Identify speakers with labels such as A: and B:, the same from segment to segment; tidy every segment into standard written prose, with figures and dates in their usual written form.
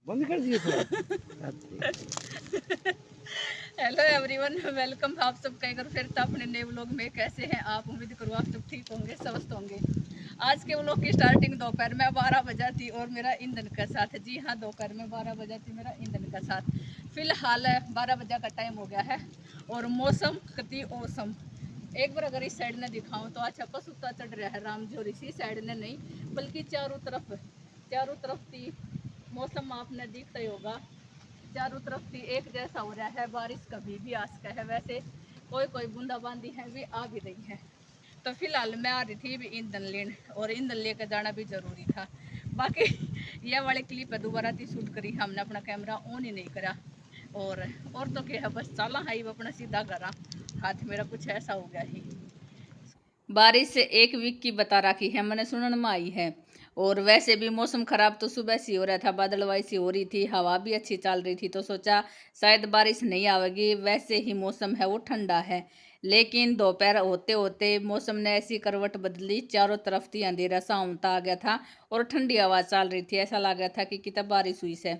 A: बंद कर दिए थे।
B: हेलो एवरीवन, वेलकम आप सबका एक बार फिर से अपने नए व्लॉग में। कैसे हैं आप? उम्मीद करूँ आप सब ठीक होंगे, स्वस्थ होंगे। आज के व्लॉग की स्टार्टिंग दोपहर में 12 बजा थी और मेरा ईंधन का साथ। जी हाँ, दोपहर में 12 बजा थी मेरा ईंधन का साथ। फिलहाल 12 बजा का टाइम हो गया है और मौसम कति औसम। एक बार अगर इस साइड ने दिखाऊं तो अच्छा पसुता चढ़ रहा है राम जी, और इसी साइड ने नहीं बल्कि चारों तरफ थी मौसम आपने दिखता ही होगा। चारों तरफ थी एक जैसा हो रहा है, बारिश कभी भी आ सकता है। वैसे कोई कोई बूंदाबांदी है भी आ भी रही है। तो फिलहाल मैं आ रही थी भी ईंधन लेने, और ईंधन लेकर जाना भी जरूरी था। बाकी यह वाली क्लिप है दोबारा थी शूट करी, हमने अपना कैमरा ऑन ही नहीं करा। और तो क्या है, बस चला है अपना सीधा करा, हाथ मेरा कुछ ऐसा हो गया ही। बारिश से एक वीक की बता रखी है, मैंने सुनने में आई है। और वैसे भी मौसम खराब तो सुबह से हो रहा था, बादलवाई सी हो रही थी, हवा भी अच्छी चल रही थी, तो सोचा शायद बारिश नहीं आवेगी। वैसे ही मौसम है वो ठंडा है, लेकिन दोपहर होते होते मौसम ने ऐसी करवट बदली, चारों तरफ थी अंधेरा सा उमता आ गया था और ठंडी आवाज़ चल रही थी। ऐसा लग रहा था कि कितना बारिश हुई से।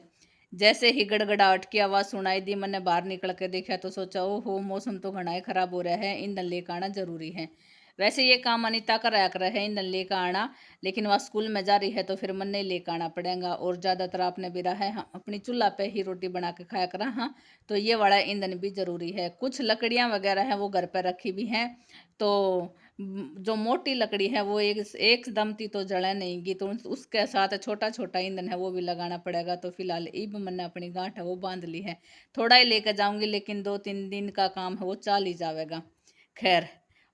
B: जैसे ही गड़गड़ाहट की आवाज़ सुनाई दी, मैंने बाहर निकल के देखा तो सोचा ओहो, मौसम तो घना ही खराब हो रहा है, ईंधन लेकर आना जरूरी है। वैसे ये काम अनीता कर रहे हैं ईंधन लेकर आना, लेकिन वह स्कूल में जा रही है तो फिर मन नहीं लेकर आना पड़ेगा। और ज़्यादातर आपने भी रहा है हाँ, अपनी चूल्हा पे ही रोटी बना के खाया करा। हाँ, तो ये वाला ईंधन भी ज़रूरी है। कुछ लकड़ियाँ वगैरह हैं वो घर पर रखी भी हैं, तो जो मोटी लकड़ी है वो एकदम ती तो जला नहीं गी, तो उसके साथ छोटा छोटा ईंधन है वो भी लगाना पड़ेगा। तो फिलहाल ईब मैंने अपनी गांठ है वो बांध ली है, थोड़ा ही लेकर जाऊंगी, लेकिन 2-3 दिन का काम है वो चाल ही जाएगा। खैर,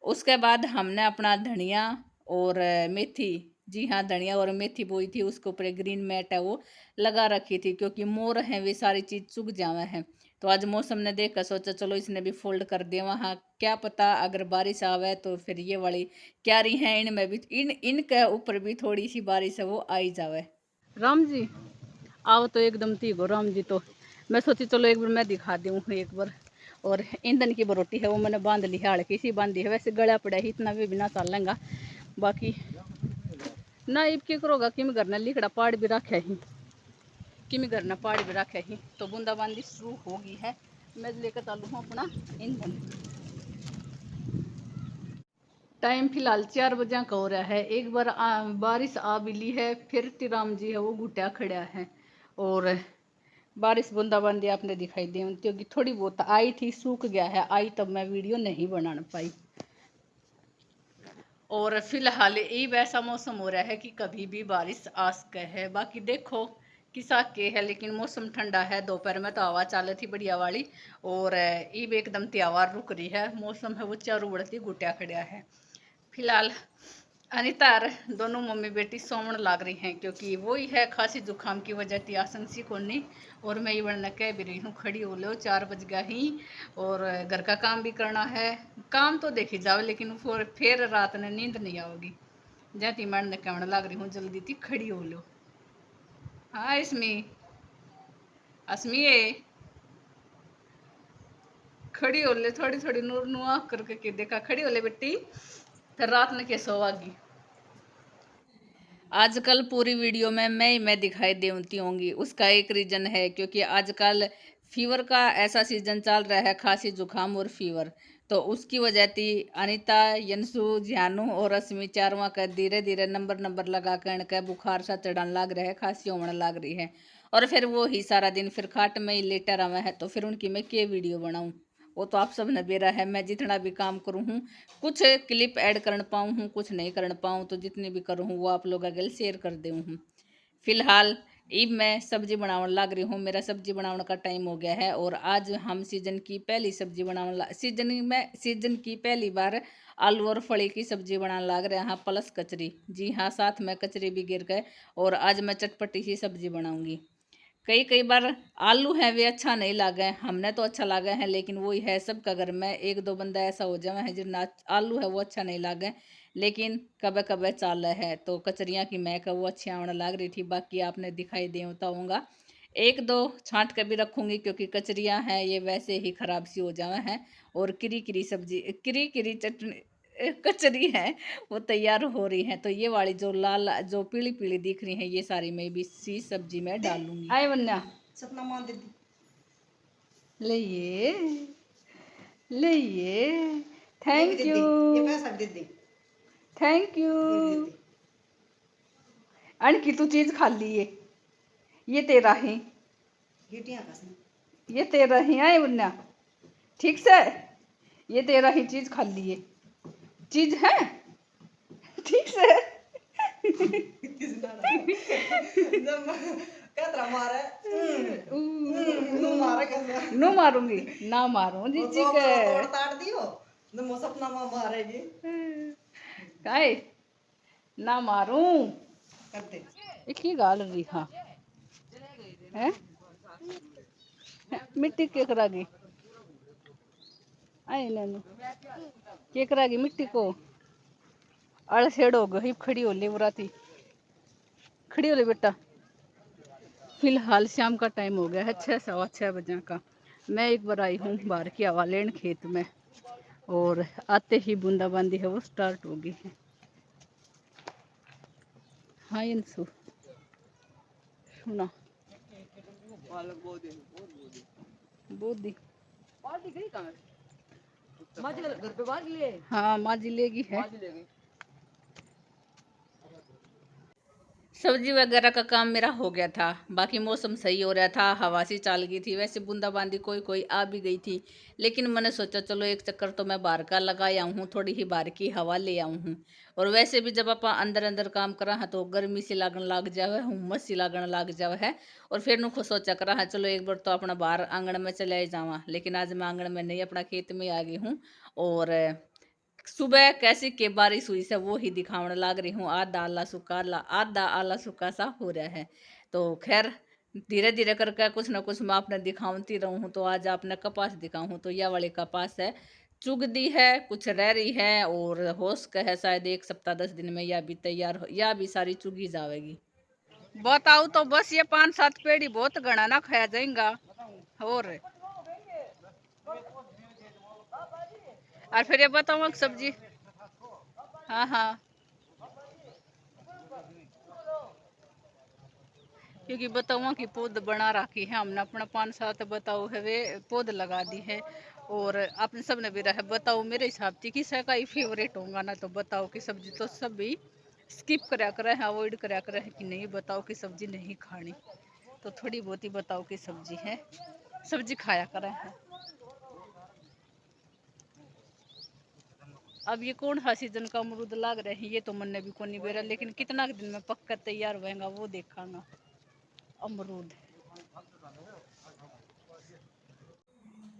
B: उसके बाद हमने अपना धनिया और मेथी, जी हाँ धनिया और मेथी बोई थी, उसके ऊपर एक ग्रीन मैट है वो लगा रखी थी, क्योंकि मोर हैं वे सारी चीज़ चुग जावे हैं। तो आज मौसम ने देख कर सोचा चलो इसने भी फोल्ड कर दिया वहाँ, क्या पता अगर बारिश आवे तो फिर ये वाली क्यारी है इनमें भी, इनके ऊपर भी थोड़ी सी बारिश है वो आई जावे। राम जी आओ तो एकदम तीगो राम जी। तो मैं सोची चलो एक बार मैं दिखा दूँ एक बार। और ईंधन की बरोटी है वो मैंने बांध ली है, हल्की सी बांधी है, वैसे गला पड़ा ही इतना भी बिना चल लेंगा। बाकी ना इब की करोगा कि मैं घर ने लिखड़ा पाड़ भी रखे ही, कि मैं घर ने पाड़ भी रखे ही, तो बूंदाबांदी शुरू होगी है। मैं लेकर चालू हूँ अपना ईंधन। टाइम फिलहाल 4 बजे का हो रहा है। एक बार बारिश आ भी ली है, फिर तिराम जी है वो घुटा खड़ा है। और बारिश बूंदाबांदी आपने दिखाई दी क्योंकि थोड़ी बहुत आई थी, सूख गया है, आई तब मैं वीडियो नहीं बना पाई। और फिलहाल ये वैसा मौसम हो रहा है कि कभी भी बारिश आ सके है। बाकी देखो किसा के है, लेकिन मौसम ठंडा है। दोपहर में तो हवा चाल थी बढ़िया वाली, और ईब एकदम त्योहार रुक रही है, मौसम है वो चारों बढ़ती गुटिया खड़िया है। फिलहाल अनिता और दोनों मम्मी बेटी सोमण लाग रही हैं, क्योंकि वही है खांसी जुकाम की वजह थी आसंसी को नहीं। और मैं ये बनना कह भी रही हूँ खड़ी हो लो, 4 बज गया ही, और घर का काम भी करना है। काम तो देखी जाओ, लेकिन फिर रात में नींद नहीं आओगी। जैती मैं कहने लग रही हूँ जल्दी थी खड़ी हो लो। हाँ इसमें असमी खड़ी हो ले, थोड़ी थोड़ी नूर नुआ करके के देखा, खड़ी हो ले बेटी, फिर रात में कैसे होगी। आजकल पूरी वीडियो में मैं दिखाई देती होंगी, उसका एक रीज़न है क्योंकि आजकल फीवर का ऐसा सीजन चल रहा है, खांसी जुकाम और फीवर। तो उसकी वजह थी अनीता, यंसु, जानू और रश्मि चारवा का धीरे धीरे नंबर नंबर लगा कर के बुखार सा चढ़ाने लग रहा है, खांसी होने लग रही है। और फिर वो ही सारा दिन फिर खाट में ही लेटा रहा है, तो फिर उनकी मैं क्या वीडियो बनाऊँ। वो तो आप सब ने बेरा है, मैं जितना भी काम करूँ हूँ कुछ क्लिप ऐड कर पाऊँ हूँ, कुछ नहीं कर पाऊँ, तो जितनी भी करूँ हूँ वो आप लोग अगल शेयर कर दूँ हूँ। फिलहाल अब मैं सब्जी बनाने लग रही हूँ, मेरा सब्जी बनाने का टाइम हो गया है। और आज हम सीजन की पहली सब्जी बनाने सीजन की पहली बार आलू और फली की सब्जी बनाने लग रहे हैं, प्लस कचरी। जी हाँ, साथ में कचरी भी गिर गए। और आज मैं चटपटी सी सब्जी बनाऊंगी। कई कई बार आलू है वे अच्छा नहीं लागे, हमने तो अच्छा लागा है, लेकिन वही है सबका घर में एक दो बंदा ऐसा हो जाए है जिन्ना आलू है वो अच्छा नहीं लागे। लेकिन कभी कभी चाल है, तो कचरियाँ की महक है वो अच्छी आने लग रही थी। बाकी आपने दिखाई दे होगा, एक दो छांट के भी रखूंगी, क्योंकि कचरियाँ हैं ये वैसे ही खराब सी हो जावे हैं। और किरी किरी सब्जी, किरी किरी चटनी, कचरी है वो तैयार हो रही है। तो ये वाली जो लाल जो पीली पीली दिख रही है ये सारी मैं भी इसी सब्जी में डालूंगी। आए वन्या
A: सपना मान दीदी
B: ले थैंक यू,
A: ये पैसा दीदी
B: थैंक यू। आणखी तू चीज खाल्ली है, ये तेरा है, ये तेरा ही है वन्या, ठीक से ये तेरा ही चीज खाल्ली है, चीज है ठीक से। नो मारूंगी ना मारू जीजी के
A: सपना मारेगी
B: काहे ना मारू एक ही गाल रही। हाँ है मिट्टी के करागी आए नैनो के करागी मिट्टी को अड़ सेड़ो गई खड़ी हो ले बुराती खड़ी हो ले बेटा। फिलहाल शाम का टाइम हो गया है 6:15 बजे का। मैं एक बार आई हूँ बाहर की हवा लेन खेत में और आते ही बूंदाबांदी है वो स्टार्ट हो गई है। हाँ इंसु सुना बोदी
A: घर पे बाज ले।
B: हाँ माँ जी लेगी है। सब्जी वगैरह का काम मेरा हो गया था, बाकी मौसम सही हो रहा था, हवा सी चल गई थी। वैसे बूंदाबांदी कोई कोई आ भी गई थी, लेकिन मैंने सोचा चलो एक चक्कर तो मैं बाहर का लगा आऊँ हूँ, थोड़ी ही बाहर की हवा ले आऊँ हूँ। और वैसे भी जब आप अंदर अंदर काम करा है तो गर्मी सी लागन लग जावे, हुम्मस सी लागन लग जावे है। और फिर नुको सोचा करा है चलो एक बार तो अपना बाहर आंगन में चले जावा, लेकिन आज मैं आंगन में नहीं अपना खेत में आ गई हूँ। और सुबह कैसी के बारिश हुई से वो ही दिखाने लग रही हूँ। आधा आला सुखा सा हो रहा है। तो खैर धीरे धीरे करके कुछ ना कुछ मैं आपने दिखाती रहूँ। तो आज आपने कपास दिखाऊँ तो यह वाली कपास है चुग दी है, कुछ रह रही है और होश का है शायद 1 सप्ताह 10 दिन में यह भी तैयार हो, यह भी सारी चुगी जाएगी। बताओ तो बस ये 5-7 पेड़ी बहुत गणा ना खाया जाएगा। और फिर ये बताओ सब्जी। हाँ हाँ क्योंकि बताओ की पौध बना रखी है हमने अपना 5-7 बताओ है वे पौध लगा दी है। और आपने सबने भी रहा बताओ मेरे हिसाब से किसी का ही फेवरेट होगा ना। तो बताओ की सब्जी तो सभी स्किप करा कर है, अवॉइड करा कर है कि नहीं बताओ की सब्जी नहीं खानी। तो थोड़ी बहुत ही बताओ की सब्जी है, सब्जी खाया कर है। अब ये कौन सा सीजन का अमरूद लग रहे हैं ये तो मन ने भी को नहीं बेरा, लेकिन कितना दिन में पक्का तैयार होएगा वो देखांगा अमरूद।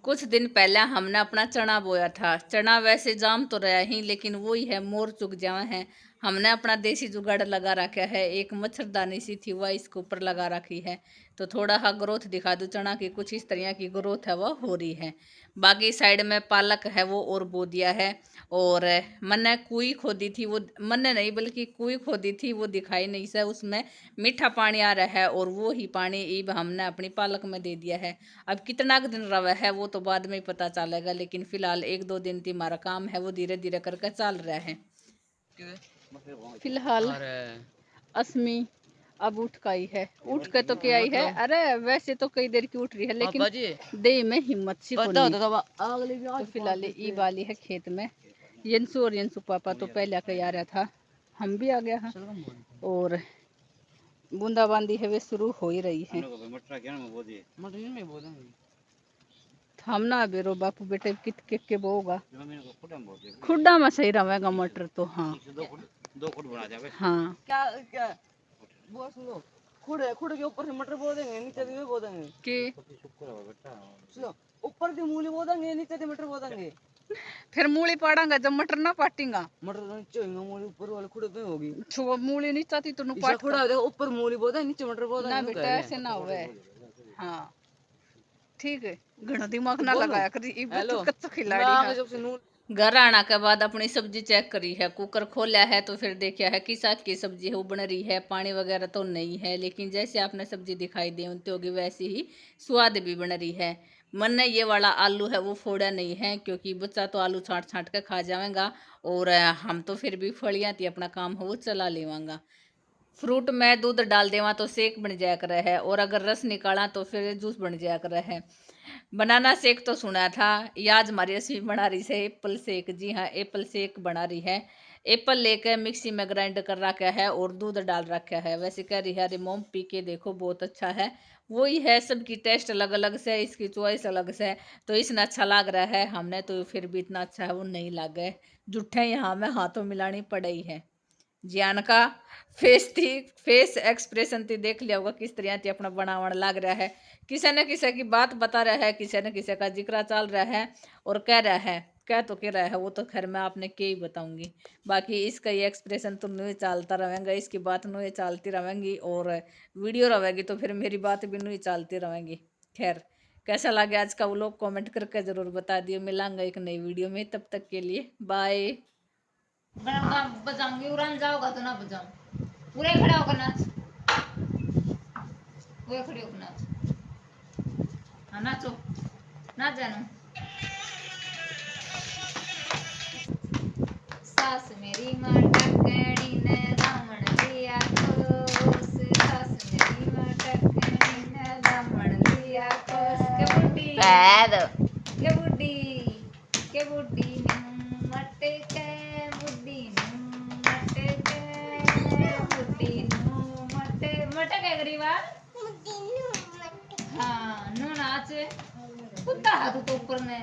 B: कुछ दिन पहले हमने अपना चना बोया था। चना वैसे जाम तो रहा ही, लेकिन वही है मोर चुग जाए हैं। हमने अपना देसी जुगाड़ लगा रखा है, एक मच्छरदानी सी थी वह इसके ऊपर लगा रखी है। तो थोड़ा सा ग्रोथ दिखा दूँ चना की, कुछ इस तरह की ग्रोथ है वह हो रही है। बाकी साइड में पालक है वो और बो दिया है। और मैंने कुई खोदी थी, वो मैंने नहीं बल्कि कुई खोदी थी वो दिखाई नहीं सा, उसमें मीठा पानी आ रहा है और वो ही पानी ईब हमने अपनी पालक में दे दिया है। अब कितना दिन रवा है वो तो बाद में ही पता चलेगा, लेकिन फिलहाल 1-2 दिन की हमारा काम है वो धीरे धीरे करके चल रहा है। फिलहाल अस्मी अब उठ गई है, उठ के तो क्या आई है, अरे वैसे तो कई देर की उठ रही है लेकिन देह में हिम्मत सी तो फिलहाल ई वाली है खेत में। यंसु और यंसु पापा तो पहले आके आ रहा था, हम भी आ गया है और बूंदाबांदी है वे शुरू हो ही रही है। हम ना बेरो बापू बेटे कित के बोगा खुड्डा में सही रहेगा मटर तो। हाँ
A: 2 फुट बना जावे।
B: हाँ
A: क्या वो सुनो खुड़े के ऊपर से मटर बो देंगे, नीचे से बो देंगे
B: कि
A: सुनो ऊपर की मूली बो देंगे, नीचे से मटर बो देंगे।
B: फिर मूली पाड़ांगा जब मटर ना पाटेगा,
A: मटर नीचे होगा, मूली ऊपर वाले खुड़े पे होगी।
B: छो मूली नीचे आती तो पाट
A: खुड़ा देखो ऊपर मूली बो दे नीचे मटर बो दे
B: ना बेटा ऐसे ना होवे। हाँ ठीक है, घणो दिमाग ना लगाया कर, ई कच्चा खिलाड़ी है। घर आने के बाद अपनी सब्जी चेक करी है, कुकर खोला है तो फिर देखा है किस आग की सब्जी है वो बन रही है। पानी वगैरह तो नहीं है, लेकिन जैसे आपने सब्जी दिखाई दी उनती होगी वैसी ही स्वाद भी बन रही है। मन ने ये वाला आलू है वो फोड़ा नहीं है, क्योंकि बच्चा तो आलू छाँट छाँट के खा जाएगा, और हम तो फिर भी फलियाँ थी अपना काम हो वो चला लेवांगा। फ्रूट में दूध डाल देवा तो शेक बन जाया कर है, और अगर रस निकाला तो फिर जूस बन जाया कर है। बनाना शेक तो सुना था, ये आज हमारी रसोई बना रही है एप्पल शेक। जी हाँ, एप्पल शेक बना रही है। एप्पल लेकर मिक्सी में ग्राइंड कर रखा है और दूध डाल रखा है। वैसे कह रही है अरे मोम पी के देखो बहुत अच्छा है। वही है, सबकी टेस्ट अलग अलग से, इसकी चॉइस अलग से, तो इसने अच्छा लग रहा है, हमने तो फिर भी इतना अच्छा है वो नहीं लग गए। जुट्ठे यहाँ में हाथों मिलानी पड़ी है। जियान का फेस एक्सप्रेशन थी देख लिया होगा किस तरह थी अपना बनावण लग रहा है। किसी न किसी की बात बता रहा है, किसी न किसी का जिक्र चल रहा है, और कह रहा है, कह तो कह रहा है वो तो खैर मैं आपने क्या ही बताऊंगी। बाकी इसका ये एक्सप्रेशन तो नहीं चलता रहेगा, इसकी बात नहीं चलती रहेंगी, और वीडियो रहेगी तो फिर मेरी बात भी नहीं चलती रहेंगी। खैर, कैसा लगे आज का वो लोग कॉमेंट करके ज़रूर बता दियो। मिलांगा एक नई वीडियो में, तब तक के लिए बाय। बजाऊंगी, उड़ान जाओगा तो ना बजाऊं, पूरे खड़ा होकर नाच, पूरे खड़े होकर नाच, हाँ नाचो, नाच जानू। सास मेरी माँ टकड़ी ने रावण लिया कोस, सास मेरी माँ टकड़ी ने रावण लिया कोस। के बुड्ढी के बुड्ढी के बुड्ढी मटे के बुड्ढी मटे के बुड्ढी मटे मटे के गरीबा। हाँ नू नाच कुत्ता हाथ तो ऊपर ने